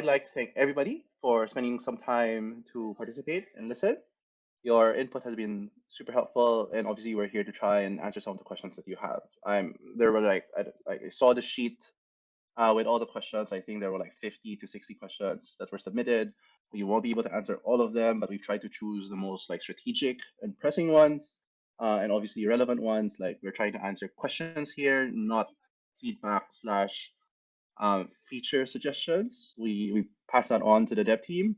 like to thank everybody for spending some time to participate and listen. Your input has been super helpful, and obviously we're here to try and answer some of the questions that you have. There were I saw the sheet with all the questions. I think there were like 50 to 60 questions that were submitted. We won't be able to answer all of them, but we've tried to choose the most like strategic and pressing ones, and obviously relevant ones. Like we're trying to answer questions here, not feedback slash feature suggestions. We pass that on to the dev team.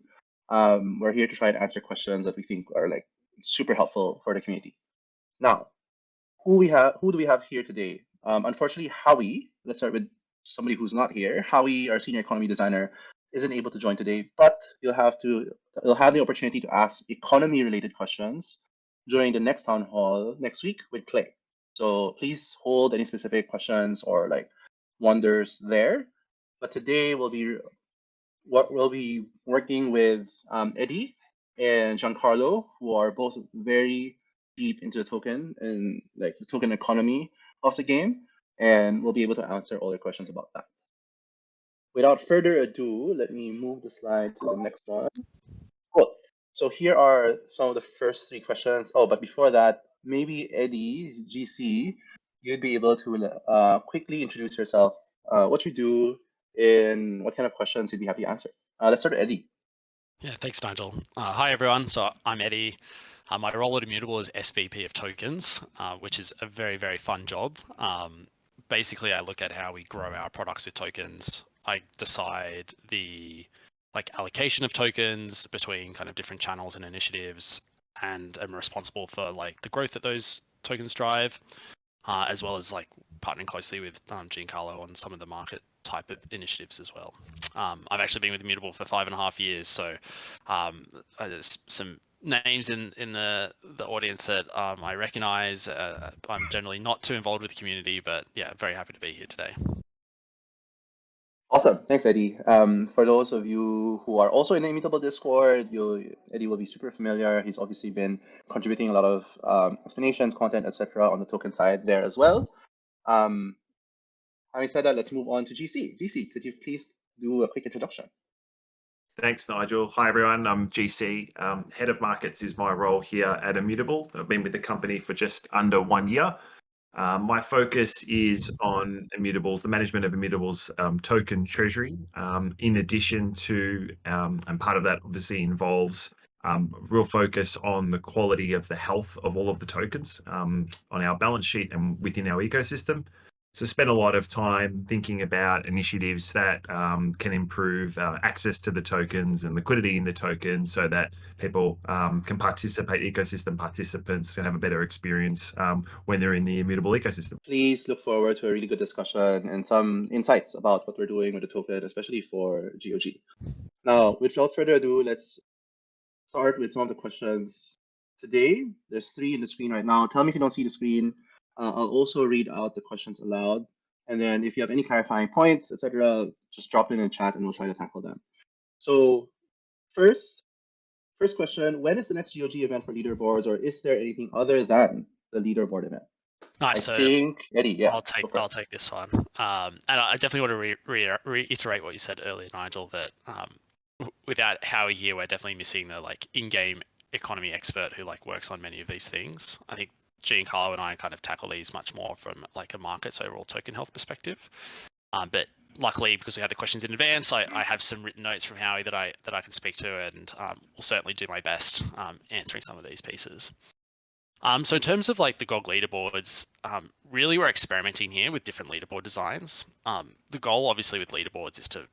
We're here to try and answer questions that we think are like super helpful for the community. Now, who do we have here today? Unfortunately, Howie. Let's start with somebody who's not here. Howie, our senior economy designer, isn't able to join today, but you'll have the opportunity to ask economy-related questions during the next town hall next week with Clay. So please hold any specific questions or like wonders there. But today we'll be working with Eddie and Giancarlo, who are both very deep into the token and like the token economy of the game, and we'll be able to answer all your questions about that. Without further ado, let me move the slide to the next one. Cool. So here are some of the first three questions. Oh, but before that, maybe Eddie, GC, you'd be able to quickly introduce yourself, what you do, and what kind of questions you'd be happy to answer. Let's start with Eddie. Yeah, thanks, Nigel. Hi, everyone. So I'm Eddie. My role at Immutable is SVP of tokens, which is a very, very fun job. Basically, I look at how we grow our products with tokens. I decide the allocation of tokens between kind of different channels and initiatives, and am responsible for like the growth that those tokens drive, as well as like partnering closely with Giancarlo on some of the market type of initiatives as well. I've actually been with Immutable for 5.5 years, so there's some names in the audience that I recognize. I'm generally not too involved with the community, but yeah, very happy to be here today. Awesome, thanks, Eddie. For those of you who are also in the Immutable Discord, Eddie will be super familiar. He's obviously been contributing a lot of explanations, content, etc. on the token side there as well. Having said that, let's move on to GC. GC, could you please do a quick introduction? Thanks, Nigel. Hi, everyone. I'm GC. Head of Markets is my role here at Immutable. I've been with the company for just under 1 year. My focus is on Immutable's, the management of Immutable's token treasury. In addition to, and part of that obviously involves real focus on the quality of the health of all of the tokens on our balance sheet and within our ecosystem. So spend a lot of time thinking about initiatives that can improve access to the tokens and liquidity in the tokens so that people can participate, ecosystem participants can have a better experience when they're in the Immutable ecosystem. Please look forward to a really good discussion and some insights about what we're doing with the token, especially for GOG. Now, without further ado, let's start with some of the questions today. There's 3 in the screen right now. Tell me if you don't see the screen. I'll also read out the questions aloud. And then if you have any clarifying points, etc., just drop in the chat and we'll try to tackle them. So first question, when is the next GOG event for leaderboards, or is there anything other than the leaderboard event? Nice. I think, Eddie, yeah. I'll take this one. And I definitely want to reiterate what you said earlier, Nigel, that without Howie here, we're definitely missing the like in-game economy expert who like works on many of these things. I think Giancarlo and I kind of tackle these much more from like a market's overall token health perspective. But luckily, because we had the questions in advance, I have some written notes from Howie that I can speak to, and will certainly do my best answering some of these pieces. So in terms of like the GOG leaderboards, really we're experimenting here with different leaderboard designs. The goal obviously with leaderboards is to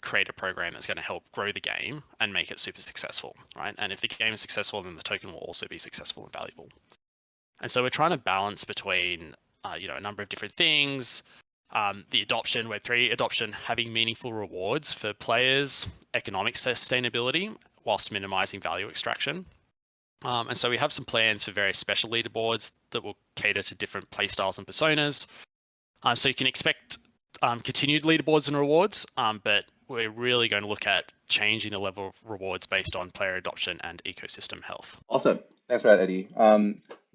create a program that's going to help grow the game and make it super successful, right? And if the game is successful, then the token will also be successful and valuable. And so we're trying to balance between, a number of different things, the adoption, Web3 adoption, having meaningful rewards for players, economic sustainability, whilst minimizing value extraction. And so we have some plans for various special leaderboards that will cater to different playstyles and personas. So you can expect continued leaderboards and rewards, but we're really going to look at changing the level of rewards based on player adoption and ecosystem health. Awesome. Thanks for that, Eddie.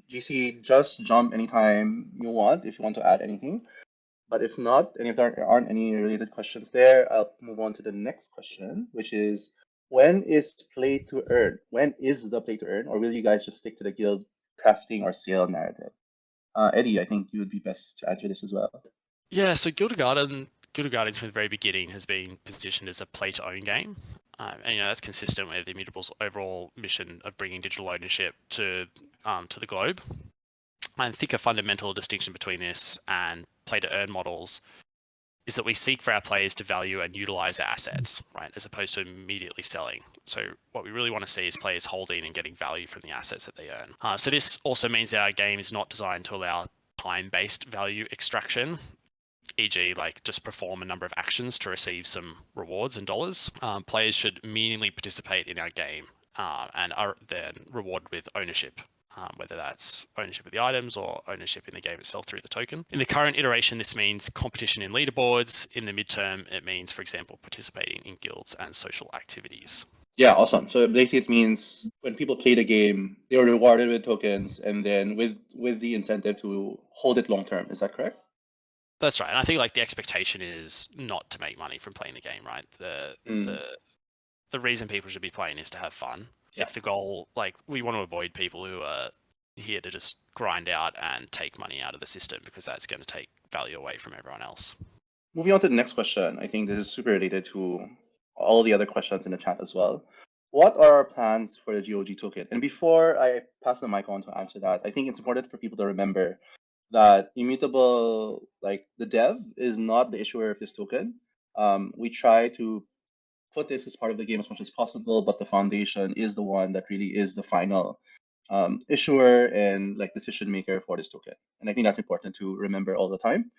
GC, just jump anytime you want if you want to add anything. But if not, and if there aren't any related questions there, I'll move on to the next question, which is when is play to earn? When is the play to earn? Or will you guys just stick to the guild crafting or sale narrative? Eddie, I think you would be best to answer this as well. Yeah, so Guild of Guardians from the very beginning has been positioned as a play-to-own game. And that's consistent with Immutable's overall mission of bringing digital ownership to the globe. I think a fundamental distinction between this and play-to-earn models is that we seek for our players to value and utilize their assets, right, as opposed to immediately selling. So what we really want to see is players holding and getting value from the assets that they earn. So this also means that our game is not designed to allow time-based value extraction, e.g. like just perform a number of actions to receive some rewards and dollars. Players should meaningfully participate in our game and are then rewarded with ownership, whether that's ownership of the items or ownership in the game itself through the token. In the current iteration, this means competition in leaderboards. In the midterm, it means, for example, participating in guilds and social activities. Yeah, awesome. So basically it means when people play the game, they are rewarded with tokens and then with the incentive to hold it long term. Is that correct? That's right. And I think like the expectation is not to make money from playing the game, right? The reason people should be playing is to have fun. Yeah. If the goal, like, we want to avoid people who are here to just grind out and take money out of the system, because that's going to take value away from everyone else. Moving on to the next question. I think this is super related to all the other questions in the chat as well. What are our plans for the GOG token? And before I pass the mic on to answer that, I think it's important for people to remember that Immutable, like the dev, is not the issuer of this token. We try to put this as part of the game as much as possible, but the foundation is the one that really is the final issuer and like decision maker for this token. And I think that's important to remember all the time.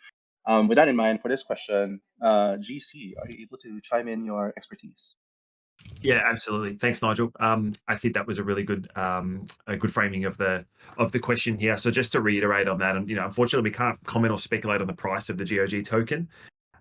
With that in mind, for this question, GC, are you able to chime in your expertise? Yeah, absolutely. Thanks, Nigel. I think that was a really good framing of the question here. So just to reiterate on that, and unfortunately, we can't comment or speculate on the price of the GOG token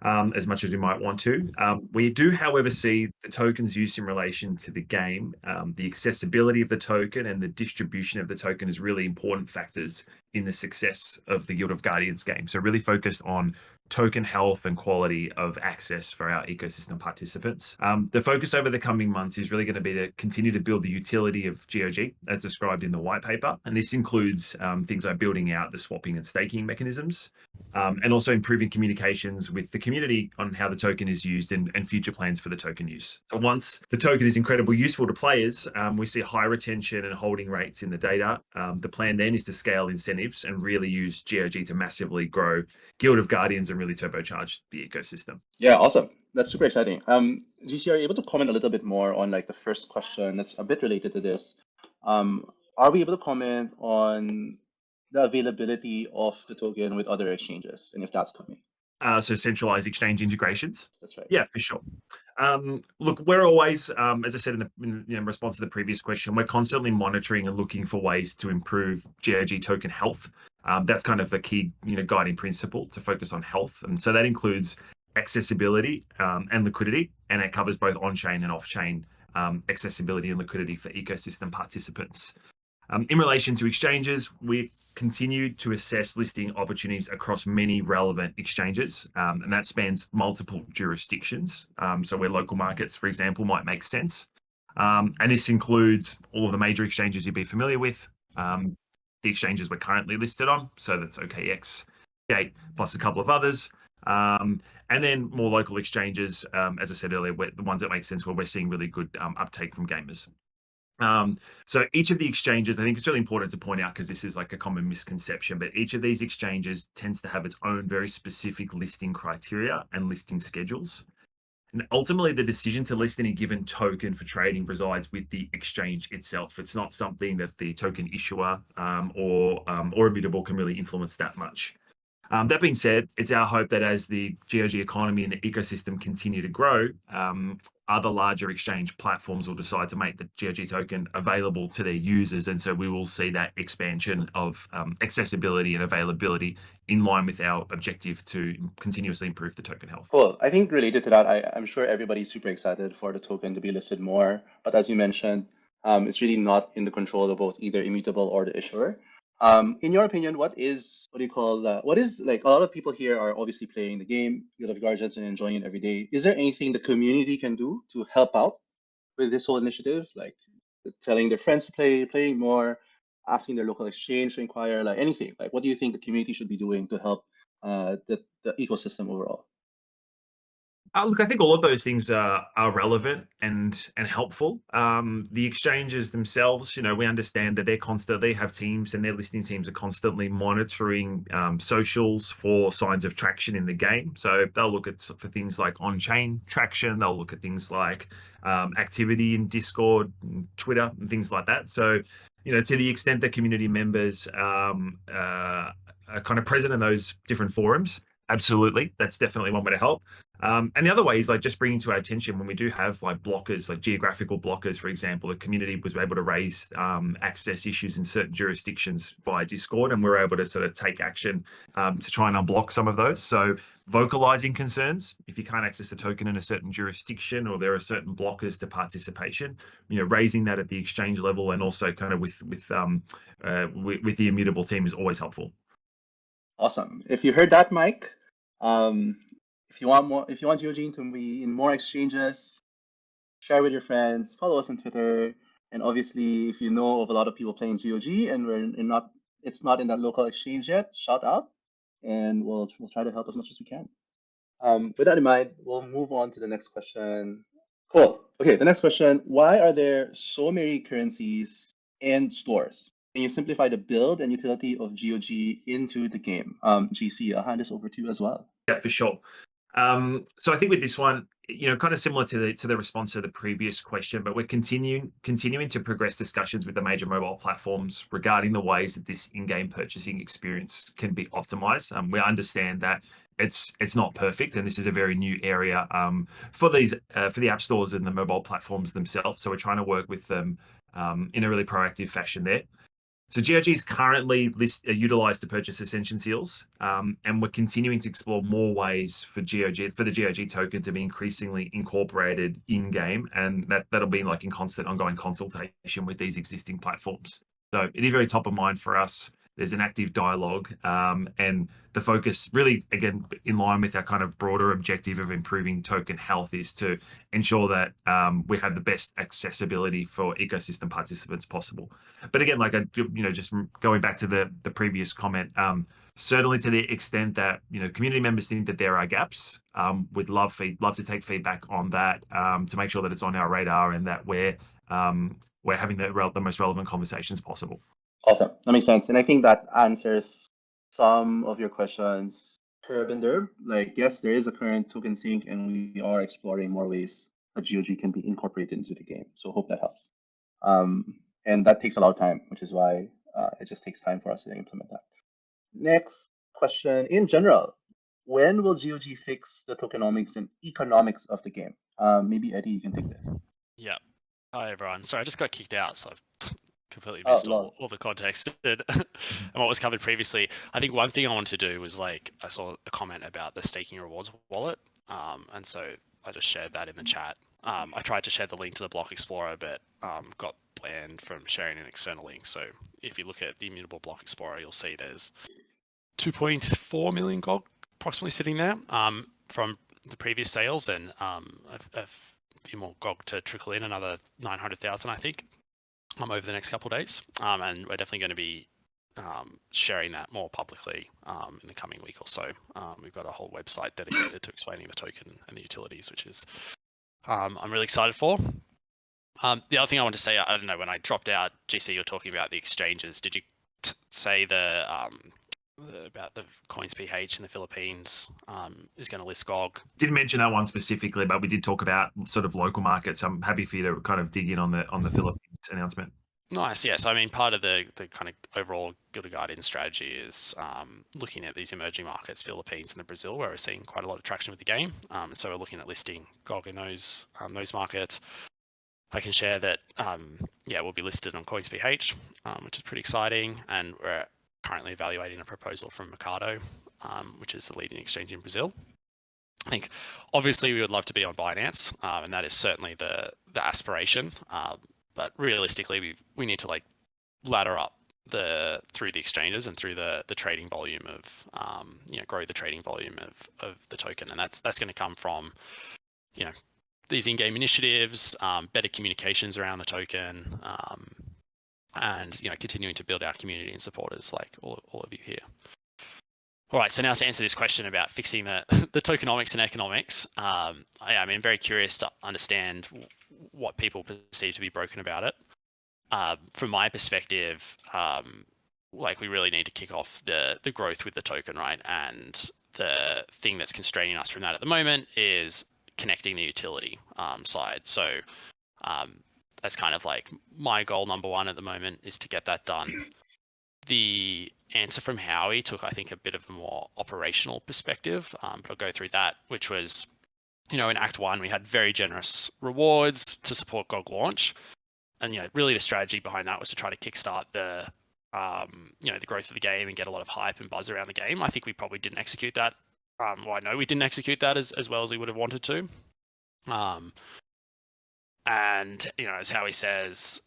as much as we might want to. We do, however, see the token's use in relation to the game. The accessibility of the token and the distribution of the token is really important factors in the success of the Guild of Guardians game. So really focused on token health and quality of access for our ecosystem participants. The focus over the coming months is really going to be to continue to build the utility of GOG as described in the white paper. And this includes things like building out the swapping and staking mechanisms, and also improving communications with the community on how the token is used and future plans for the token use. So once the token is incredibly useful to players, we see high retention and holding rates in the data. The plan then is to scale incentives and really use GOG to massively grow Guild of Guardians and really turbocharge the ecosystem. Yeah, awesome. That's super exciting. GC, are you able to comment a little bit more on like the first question that's a bit related to this? Are we able to comment on the availability of the token with other exchanges and if that's coming? So centralized exchange integrations. That's right. Yeah, for sure. Look, we're always, as I said in response to the previous question, we're constantly monitoring and looking for ways to improve GOG token health. That's kind of the key, guiding principle, to focus on health, and so that includes accessibility and liquidity, and it covers both on-chain and off-chain accessibility and liquidity for ecosystem participants. In relation to exchanges, we continue to assess listing opportunities across many relevant exchanges, and that spans multiple jurisdictions. So where local markets, for example, might make sense. And this includes all of the major exchanges you'd be familiar with, the exchanges we're currently listed on. So that's OKX, Gate, plus a couple of others. And then more local exchanges, as I said earlier, the ones that make sense where we're seeing really good uptake from gamers. So each of the exchanges, I think it's really important to point out, because this is like a common misconception, but each of these exchanges tends to have its own very specific listing criteria and listing schedules. And ultimately, the decision to list any given token for trading resides with the exchange itself. It's not something that the token issuer or Immutable can really influence that much. That being said, it's our hope that as the GOG economy and the ecosystem continue to grow, other larger exchange platforms will decide to make the GOG token available to their users. And so we will see that expansion of accessibility and availability in line with our objective to continuously improve the token health. Cool. I think related to that, I'm sure everybody's super excited for the token to be listed more. But as you mentioned, it's really not in the control of both either Immutable or the issuer. In your opinion, what is what is like a lot of people here are obviously playing the game, Guild of Guardians, and enjoying it every day. Is there anything the community can do to help out with this whole initiative, like telling their friends to play, playing more, asking their local exchange to inquire, like anything? Like, what do you think the community should be doing to help the ecosystem overall? Look, I think all of those things are relevant and helpful. The exchanges themselves, we understand that they have teams, and their listing teams are constantly monitoring socials for signs of traction in the game. So they'll look for things like on-chain traction. They'll look at things like activity in Discord, and Twitter, and things like that. So, to the extent that community members are kind of present in those different forums, absolutely, that's definitely one way to help. And the other way is like just bringing to our attention when we do have like blockers, like geographical blockers, for example. The community was able to raise access issues in certain jurisdictions via Discord, and we're able to sort of take action to try and unblock some of those. So vocalizing concerns, if you can't access the token in a certain jurisdiction or there are certain blockers to participation, raising that at the exchange level and also kind of with the immutable team is always helpful. Awesome. If you heard that, Mike, if you want GOG to be in more exchanges, share with your friends, follow us on Twitter, and obviously, if you know of a lot of people playing GOG and it's not in that local exchange yet, shout out, and we'll try to help as much as we can. With that in mind, we'll move on to the next question. Cool. Okay, the next question: why are there so many currencies and stores? Can you simplify the build and utility of GOG into the game? GC, I'll hand this over to you as well. Yeah, for sure. So I think with this one, kind of similar to the response to the previous question, but we're continuing to progress discussions with the major mobile platforms regarding the ways that this in-game purchasing experience can be optimized. We understand that it's not perfect, and this is a very new area for the app stores and the mobile platforms themselves. So we're trying to work with them in a really proactive fashion there. So GOG is currently utilized to purchase Ascension seals, and we're continuing to explore more ways for the GOG token to be increasingly incorporated in game, and that'll be like in constant ongoing consultation with these existing platforms. So it is very top of mind for us. There's an active dialogue, and the focus really, again, in line with our kind of broader objective of improving token health, is to ensure that we have the best accessibility for ecosystem participants possible. But again, like just going back to the previous comment, certainly to the extent that community members think that there are gaps, we'd love to take feedback on that to make sure that it's on our radar and that we're having the most relevant conversations possible. Awesome. That makes sense. And I think that answers some of your questions, Herb and Derb. Like, yes, there is a current token sync, and we are exploring more ways that GOG can be incorporated into the game. So hope that helps. And that takes a lot of time, which is why it just takes time for us to implement that. Next question. In general, when will GOG fix the tokenomics and economics of the game? Maybe Eddie, you can take this. Yeah. Hi, everyone. Sorry, I just got kicked out, so I've completely missed all the context and what was covered previously. I think one thing I wanted to do was I saw a comment about the staking rewards wallet, and so I just shared that in the chat. I tried to share the link to the Block Explorer, but got banned from sharing an external link. So if you look at the immutable Block Explorer, you'll see there's 2.4 million GOG approximately sitting there from the previous sales, and a few more GOG to trickle in, another 900,000, I think, over the next couple of days. And we're definitely going to be sharing that more publicly in the coming week or so. We've got a whole website dedicated to explaining the token and the utilities, which is I'm really excited for. The other thing I want to say, I don't know, when I dropped out, GC, you're talking about the exchanges. Did you say about the Coins PH in the Philippines is going to list GOG? Didn't mention that one specifically, but we did talk about sort of local markets. I'm happy for you to kind of dig in on the Philippines announcement. Nice. Yeah. So I mean, part of the kind of overall Guild of Guardians strategy is looking at these emerging markets, Philippines and Brazil, where we're seeing quite a lot of traction with the game. So we're looking at listing GOG in those markets. I can share that we'll be listed on Coins PH, which is pretty exciting, and we're currently evaluating a proposal from Mercado, which is the leading exchange in Brazil. I think obviously we would love to be on Binance, and that is certainly the aspiration. But realistically, we need to ladder up through the exchanges and through the trading volume of grow the trading volume of the token, and that's going to come from these in-game initiatives, better communications around the token, and continuing to build our community and supporters like all of you here. All right, so now to answer this question about fixing the tokenomics and economics, I'm very curious to understand what people perceive to be broken about it. From my perspective, we really need to kick off the growth with the token, right? And the thing that's constraining us from that at the moment is connecting the utility side. So that's kind of like my goal number one at the moment, is to get that done. The answer from Howie took, I think, a bit of a more operational perspective, but I'll go through that, which was, in Act 1, we had very generous rewards to support GOG launch. And, really the strategy behind that was to try to kickstart the growth of the game and get a lot of hype and buzz around the game. I think we probably didn't execute that. I know we didn't execute that as well as we would have wanted to. And, as Howie says,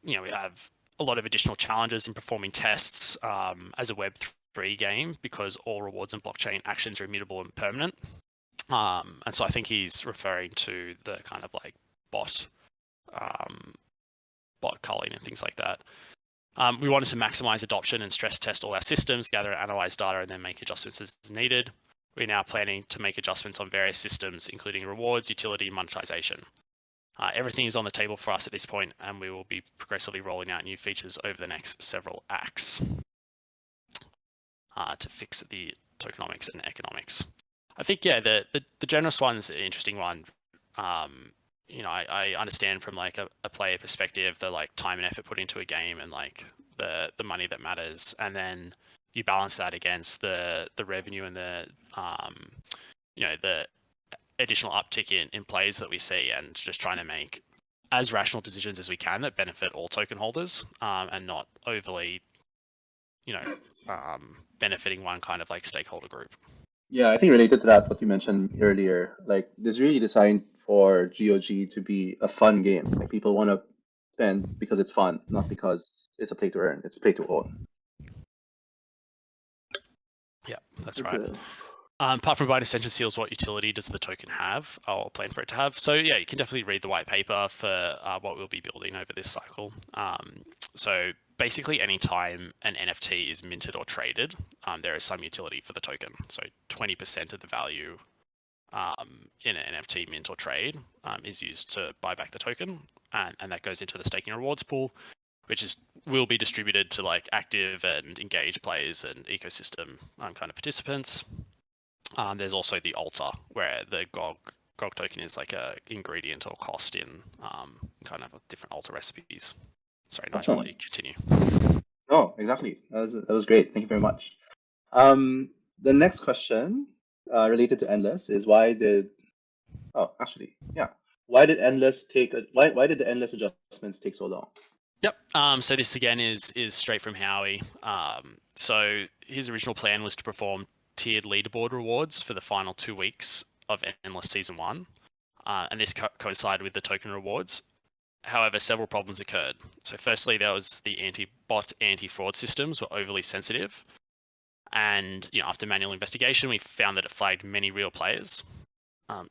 we have a lot of additional challenges in performing tests as a Web3 game, because all rewards and blockchain actions are immutable and permanent. And so I think he's referring to the kind of like bot culling and things like that. We wanted to maximize adoption and stress test all our systems, gather and analyze data, and then make adjustments as needed. We're now planning to make adjustments on various systems, including rewards, utility, and monetization. Everything is on the table for us at this point, and we will be progressively rolling out new features over the next several acts to fix the tokenomics and economics. I think, the generous one's an interesting one. I understand from like a player perspective the like time and effort put into a game and like the money that matters, and then you balance that against the revenue and the additional uptick in plays that we see, and just trying to make as rational decisions as we can that benefit all token holders, and not overly benefiting one kind of like stakeholder group. Yeah, I think related to that, what you mentioned earlier, like this is really designed for GOG to be a fun game. Like people want to spend because it's fun, not because it's a play to earn. It's a play to own. Yeah, that's right. Apart from providing essential seals, what utility does the token have or plan for it to have? So yeah, you can definitely read the white paper for what we'll be building over this cycle. So basically anytime an NFT is minted or traded, there is some utility for the token. So 20% of the value in an NFT mint or trade is used to buy back the token, and that goes into the staking rewards pool, which will be distributed to like active and engaged players and ecosystem kind of participants. There's also the altar, where the GOG token is like a ingredient or cost in kind of different altar recipes. Sorry, Nigel, I'll let you continue. No, exactly. That was great. Thank you very much. The next question related to Endless is why did Endless why did the Endless adjustments take so long? Yep. So this again is straight from Howie. So his original plan was to perform tiered leaderboard rewards for the final 2 weeks of Endless Season 1, and this coincided with the token rewards. However, several problems occurred. So firstly, there was the anti-bot, anti-fraud systems were overly sensitive. And after manual investigation, we found that it flagged many real players.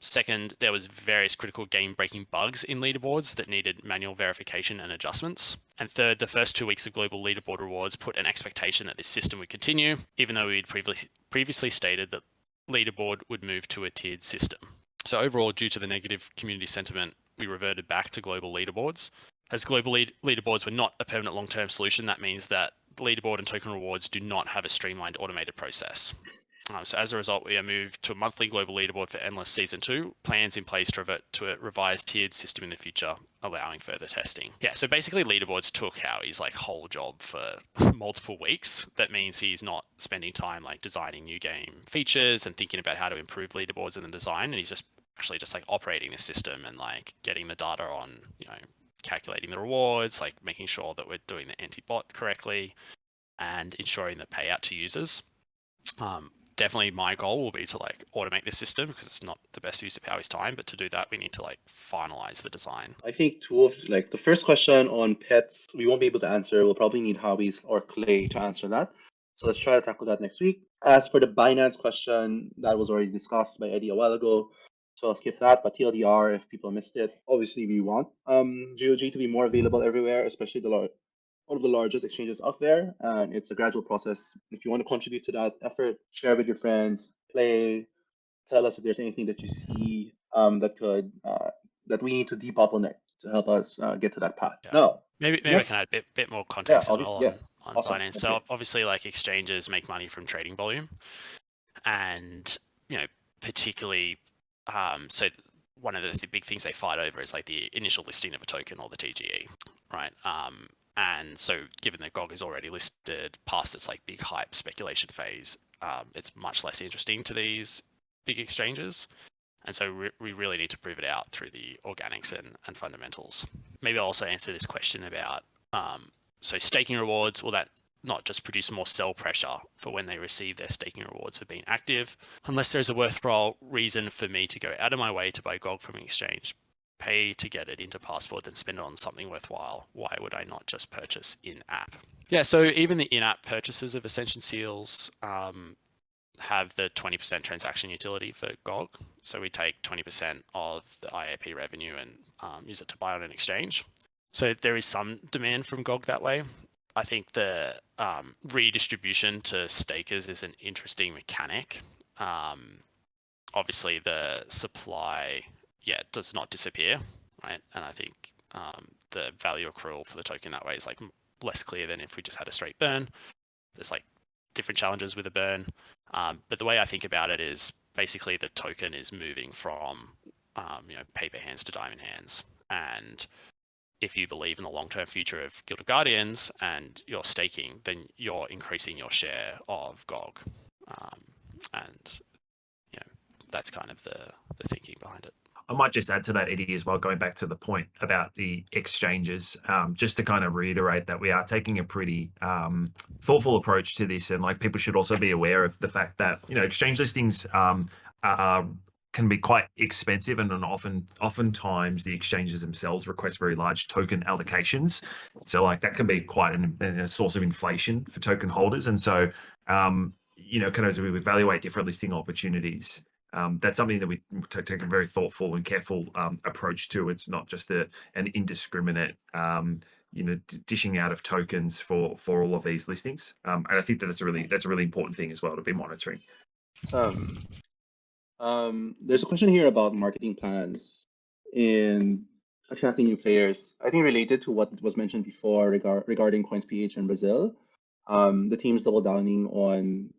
Second, there was various critical game-breaking bugs in leaderboards that needed manual verification and adjustments. And third, the first 2 weeks of global leaderboard rewards put an expectation that this system would continue, even though we had previously stated that leaderboard would move to a tiered system. So overall, due to the negative community sentiment, we reverted back to global leaderboards. As global leaderboards were not a permanent long-term solution, that means that leaderboard and token rewards do not have a streamlined automated process. So as a result, we are moved to a monthly global leaderboard for Endless Season 2, plans in place to revert to a revised tiered system in the future, allowing further testing. Yeah, so basically leaderboards took Howie's like whole job for multiple weeks. That means he's not spending time like designing new game features and thinking about how to improve leaderboards in the design, and he's just actually just like operating the system and like getting the data on, calculating the rewards, like making sure that we're doing the anti-bot correctly and ensuring the payout to users. definitely my goal will be to like automate this system because it's not the best use of Howie's time. But to do that, we need to like finalize the design. I think the first question on pets, we won't be able to answer. We'll probably need Hobbies or Clay to answer that. So let's try to tackle that next week. As for the Binance question, that was already discussed by Eddie a while ago. So I'll skip that. But TLDR, if people missed it, obviously we want GOG to be more available everywhere, especially one of the largest exchanges out there. And it's a gradual process. If you want to contribute to that effort, share with your friends, play, tell us if there's anything that you see that we need to debottleneck to help us get to that path. Yeah. No, Maybe I can add a bit more yeah, context as well obviously, yes. on Awesome. Binance. That's So great. obviously, like exchanges make money from trading volume, and particularly, so one of the big things they fight over is like the initial listing of a token or the TGE, right? And so given that GOG is already listed past its like big hype speculation phase, it's much less interesting to these big exchanges. And so we really need to prove it out through the organics and fundamentals. Maybe I'll also answer this question about, so staking rewards, will that not just produce more sell pressure for when they receive their staking rewards for being active? Unless there's a worthwhile reason for me to go out of my way to buy GOG from an exchange, pay to get it into Passport, then spend it on something worthwhile, why would I not just purchase in-app? Yeah, so even the in-app purchases of Ascension Seals, have the 20% transaction utility for GOG. So we take 20% of the IAP revenue and use it to buy on an exchange. So there is some demand from GOG that way. I think the redistribution to stakers is an interesting mechanic. Obviously, the supply, does not disappear, right? And I think the value accrual for the token that way is like less clear than if we just had a straight burn. There's like different challenges with a burn. But the way I think about it is basically the token is moving from paper hands to diamond hands. And if you believe in the long-term future of Guild of Guardians and you're staking, then you're increasing your share of GOG. And that's kind of the thinking behind it. I might just add to that, Eddie, as well, going back to the point about the exchanges, just to kind of reiterate that we are taking a pretty thoughtful approach to this. And like people should also be aware of the fact that, exchange listings can be quite expensive, and oftentimes the exchanges themselves request very large token allocations. So like that can be quite a source of inflation for token holders. And so, kind of as we evaluate different listing opportunities, that's something that we take a very thoughtful and careful approach to. It's not just an indiscriminate, dishing out of tokens for all of these listings. And I think that's a really important thing as well to be monitoring. There's a question here about marketing plans in attracting new players. I think related to what was mentioned before regarding CoinsPH in Brazil. The team's double downing on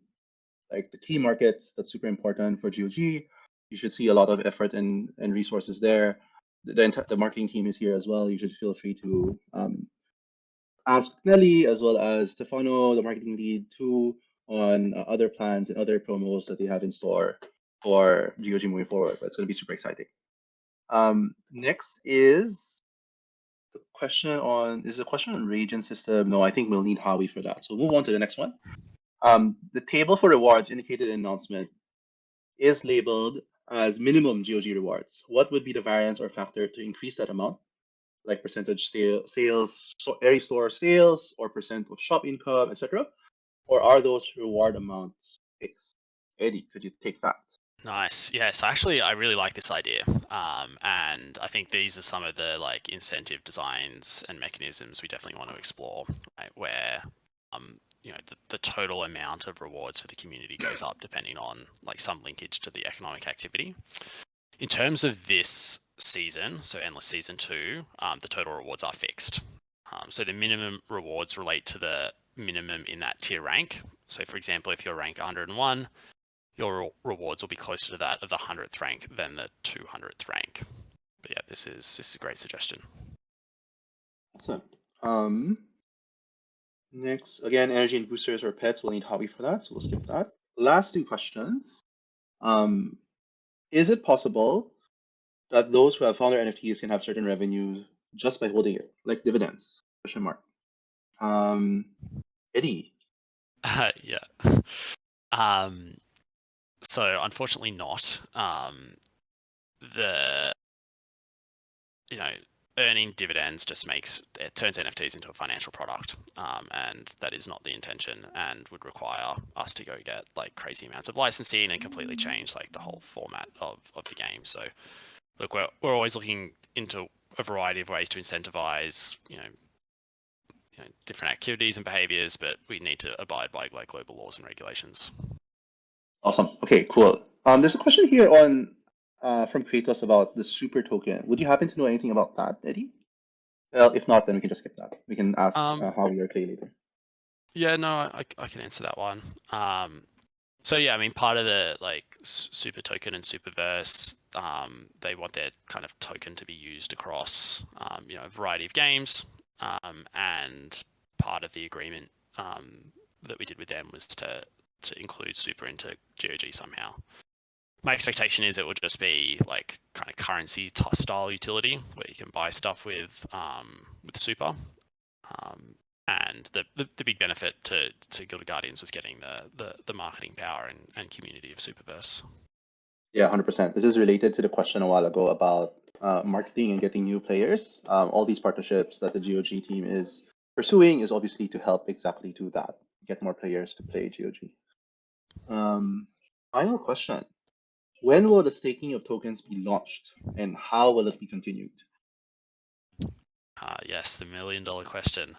like the key markets that's super important for GOG. You should see a lot of effort and resources there. The marketing team is here as well. You should feel free to ask Nelly as well as Stefano, the marketing lead, too, on other plans and other promos that they have in store for GOG moving forward. But it's going to be super exciting. Next is the question on reagent system. No, I think we'll need Howie for that. So we'll move on to the next one. The table for rewards indicated in the announcement is labeled as minimum GOG rewards. What would be the variance or factor to increase that amount? Like percentage sales, Airy store sales, or percent of shop income, etc.? Or are those reward amounts fixed? Eddie, could you take that? Nice. Yeah. So actually, I really like this idea, and I think these are some of the like incentive designs and mechanisms we definitely want to explore, right? Where the total amount of rewards for the community goes up depending on like some linkage to the economic activity. In terms of this season, so Endless Season 2, the total rewards are fixed. So the minimum rewards relate to the minimum in that tier rank. So for example, if you're rank 101, your rewards will be closer to that of the 100th rank than the 200th rank. But yeah, this is a great suggestion. Awesome. Next, again, energy and boosters or pets will need Hobby for that, so we'll skip that. Last two questions. Is it possible that those who have found their NFTs can have certain revenue just by holding it, like dividends? Question mark. Eddie. Yeah. So unfortunately not. The earning dividends just turns NFTs into a financial product, and that is not the intention, and would require us to go get like crazy amounts of licensing and completely change like the whole format of the game. So look, we're always looking into a variety of ways to incentivize different activities and behaviors, but we need to abide by like global laws and regulations. Awesome. Okay, cool. There's a question here on from Kratos about the super token. Would you happen to know anything about that, Eddie? Well, if not, then we can just skip that. We can ask Javi or Clay later. Yeah, no, I can answer that one. So yeah, I mean, part of the like super token and superverse, they want their kind of token to be used across a variety of games, and part of the agreement that we did with them was to include super into GOG somehow. My expectation is it will just be like kind of currency style utility where you can buy stuff with super. And the big benefit to Guild of Guardians was getting the marketing power and community of Superverse. Yeah, 100%. This is related to the question a while ago about marketing and getting new players. All these partnerships that the GOG team is pursuing is obviously to help exactly do that, get more players to play GOG. Final question. When will the staking of tokens be launched, and how will it be continued? Yes, the $1 million question.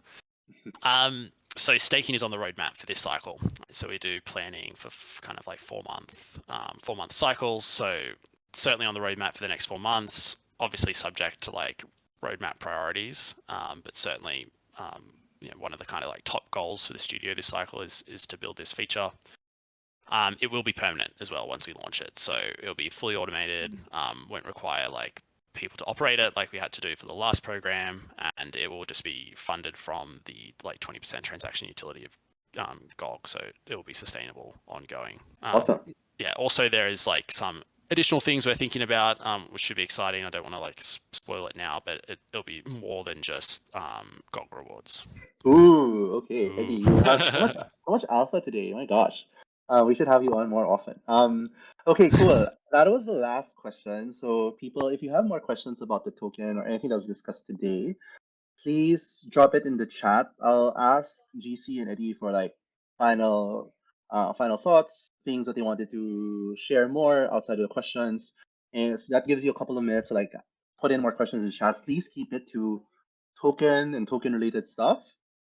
So staking is on the roadmap for this cycle. So we do planning for kind of like 4-month cycles. So certainly on the roadmap for the next 4 months, obviously subject to like roadmap priorities, but certainly one of the kind of like top goals for the studio this cycle is to build this feature. It will be permanent as well once we launch it. So it'll be fully automated, won't require like people to operate it like we had to do for the last program, and it will just be funded from the like 20% transaction utility of GOG. So it will be sustainable, ongoing. Awesome. Yeah. Also, there is like some additional things we're thinking about, which should be exciting. I don't want to like spoil it now, but it'll be more than just GOG rewards. Ooh, okay. Ooh. Eddie, you have so much alpha today. My gosh. We should have you on more often. Okay, cool. That was the last question. So people, if you have more questions about the token or anything that was discussed today, please drop it in the chat. I'll ask GC and Eddie for like final thoughts, things that they wanted to share more outside of the questions. And so that gives you a couple of minutes to like put in more questions in the chat. Please keep it to token and token related stuff.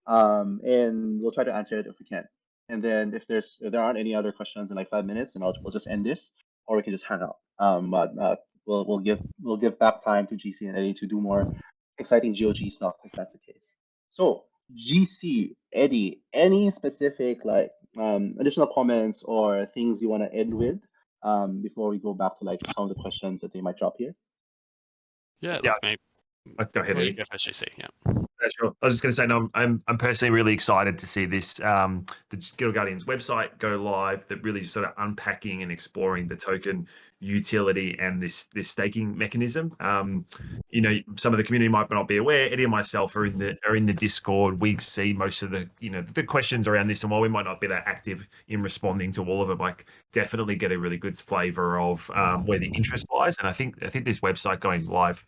And we'll try to answer it if we can. And then if there aren't any other questions in like 5 minutes, then we'll just end this, or we can just hang out. But we'll give back time to GC and Eddie to do more exciting GOG stuff if that's the case. So GC, Eddie, any specific like additional comments or things you want to end with before we go back to like some of the questions that they might drop here? Yeah. Yeah. Look, maybe. Go ahead, Eddie. Go first, JC. Yeah. Yeah, sure. I was just going to say, no, I'm personally really excited to see this the Guild Guardians website go live. That really just sort of unpacking and exploring the token utility and this staking mechanism. Some of the community might not be aware. Eddie and myself are in the Discord. We see most of the questions around this, and while we might not be that active in responding to all of them, like definitely get a really good flavor of where the interest lies. And I think this website going live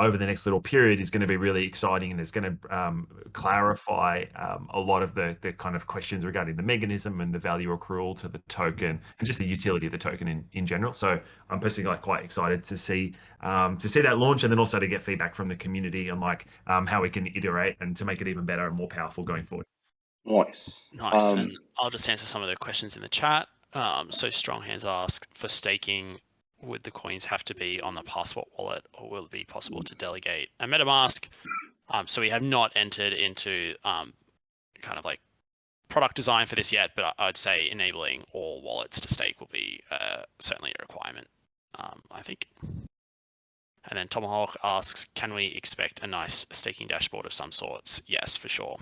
over the next little period is going to be really exciting, and it's going to clarify a lot of the kind of questions regarding the mechanism and the value accrual to the token and just the utility of the token in general. So I'm personally like quite excited to see that launch, and then also to get feedback from the community on like how we can iterate and to make it even better and more powerful going forward. Nice. And I'll just answer some of the questions in the chat. So Strong Hands ask, for staking, would the coins have to be on the Passport wallet, or will it be possible to delegate a MetaMask? So we have not entered into kind of like product design for this yet, but I'd say enabling all wallets to stake will be certainly a requirement, I think. And then Tomahawk asks, can we expect a nice staking dashboard of some sorts? Yes, for sure.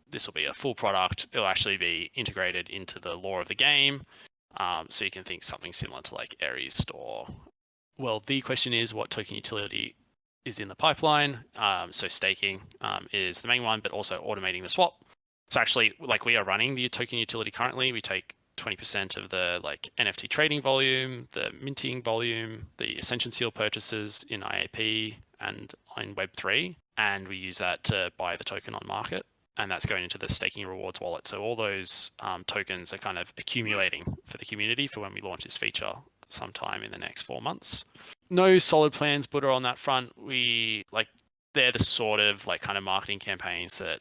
This will be a full product. It'll actually be integrated into the lore of the game. So you can think something similar to like Ares Store. Well, the question is, what token utility is in the pipeline? So staking is the main one, but also automating the swap. So actually, like we are running the token utility currently. We take 20% of the like NFT trading volume, the minting volume, the Ascension Seal purchases in IAP and in Web3, and we use that to buy the token on market, and that's going into the staking rewards wallet. So all those tokens are kind of accumulating for the community for when we launch this feature sometime in the next 4 months. No solid plans, Buddha, on that front. They're the sort of like kind of marketing campaigns that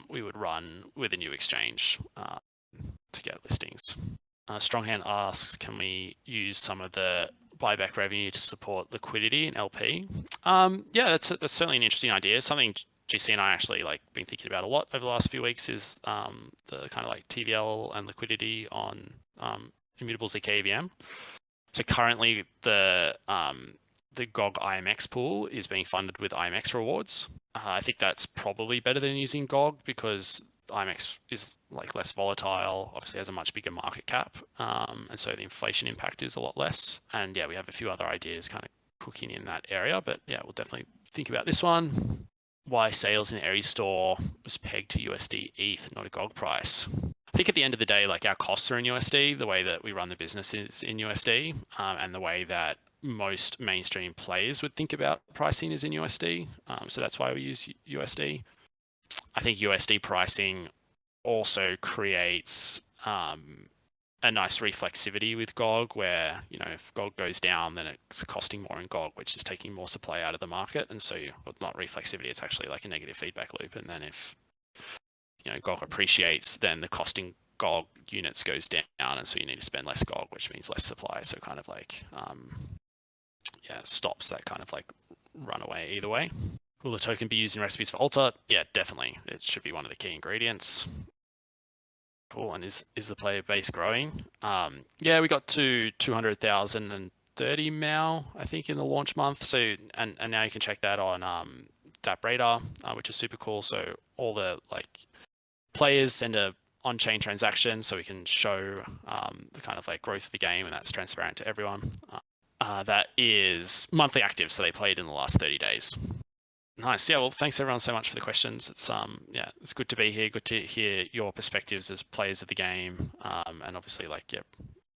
we would run with a new exchange to get listings. Stronghand asks, can we use some of the buyback revenue to support liquidity in LP? Yeah, that's certainly an interesting idea. Something GC and I actually like been thinking about a lot over the last few weeks is the kind of like TVL and liquidity on immutable ZK EVM. So currently the GOG IMX pool is being funded with IMX rewards. I think that's probably better than using GOG because IMX is like less volatile, obviously has a much bigger market cap, and so the inflation impact is a lot less. And yeah, we have a few other ideas kind of cooking in that area, but yeah, we'll definitely think about this one. Why sales in the Aries store was pegged to USD ETH, not a GOG price. I think at the end of the day, like our costs are in USD, the way that we run the business is in USD, and the way that most mainstream players would think about pricing is in USD. So that's why we use USD. I think USD pricing also creates a nice reflexivity with GOG where, you know, if GOG goes down, then it's costing more in GOG, which is taking more supply out of the market. And so not reflexivity, it's actually like a negative feedback loop. And then if, you know, GOG appreciates, then the costing GOG units goes down. And so you need to spend less GOG, which means less supply. So kind of like, yeah, stops that kind of like runaway either way. Will the token be used in recipes for Alta? Yeah, definitely. It should be one of the key ingredients. Cool. And is the player base growing? Yeah, we got to 200,030 MAU, I think, in the launch month. So and now you can check that on DApp Radar, which is super cool. So all the like players send a on-chain transaction, so we can show the kind of like growth of the game, and that's transparent to everyone. That is monthly active, so they played in the last 30 days. Nice. Yeah, well, thanks everyone so much for the questions. It's yeah, it's good to be here. Good to hear your perspectives as players of the game, and obviously like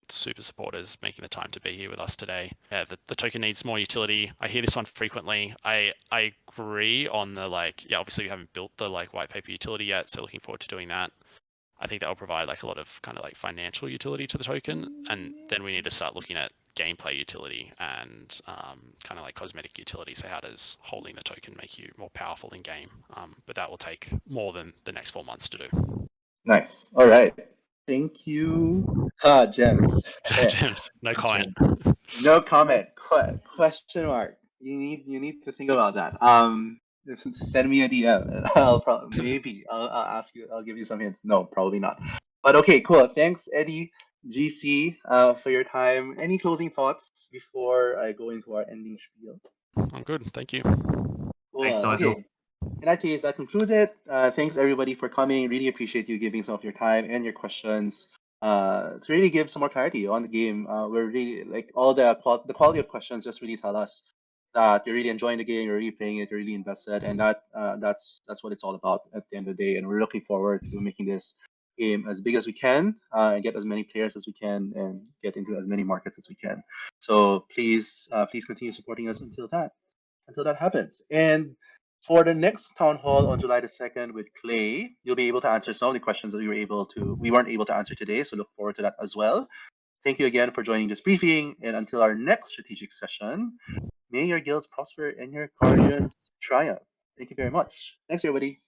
super supporters making the time to be here with us today. Yeah, the token needs more utility. I hear this one frequently. I agree on the like, yeah, obviously we haven't built the like white paper utility yet, so looking forward to doing that. I think that will provide like a lot of kind of like financial utility to the token, and then we need to start looking at gameplay utility and kind of like cosmetic utility. So how does holding the token make you more powerful in game? But that will take more than the next 4 months to do. Nice. All right. Thank you. Gems. Gems. No comment. No comment. Question mark. You need to think about that. Send me a DM and I'll ask you. I'll give you some hints. No, probably not. But okay, cool. Thanks, Eddie, GC, for your time. Any closing thoughts before I go into our ending spiel? I'm good. Thank you. Cool. Thanks, Nigel. Okay. In that case, that concludes it. Thanks everybody for coming. Really appreciate you giving some of your time and your questions to really give some more clarity on the game. We're really like all the quality of questions just really tell us that you're really enjoying the game, you're really playing it, you're really invested, and that's what it's all about at the end of the day. And we're looking forward to making this game as big as we can and get as many players as we can and get into as many markets as we can. So please continue supporting us until that happens. And for the next town hall on July the 2nd with Clay, you'll be able to answer some of the questions that we weren't able to answer today. So look forward to that as well. Thank you again for joining this briefing. And until our next strategic session, may your guilds prosper and your guardians triumph. Thank you very much. Thanks, everybody.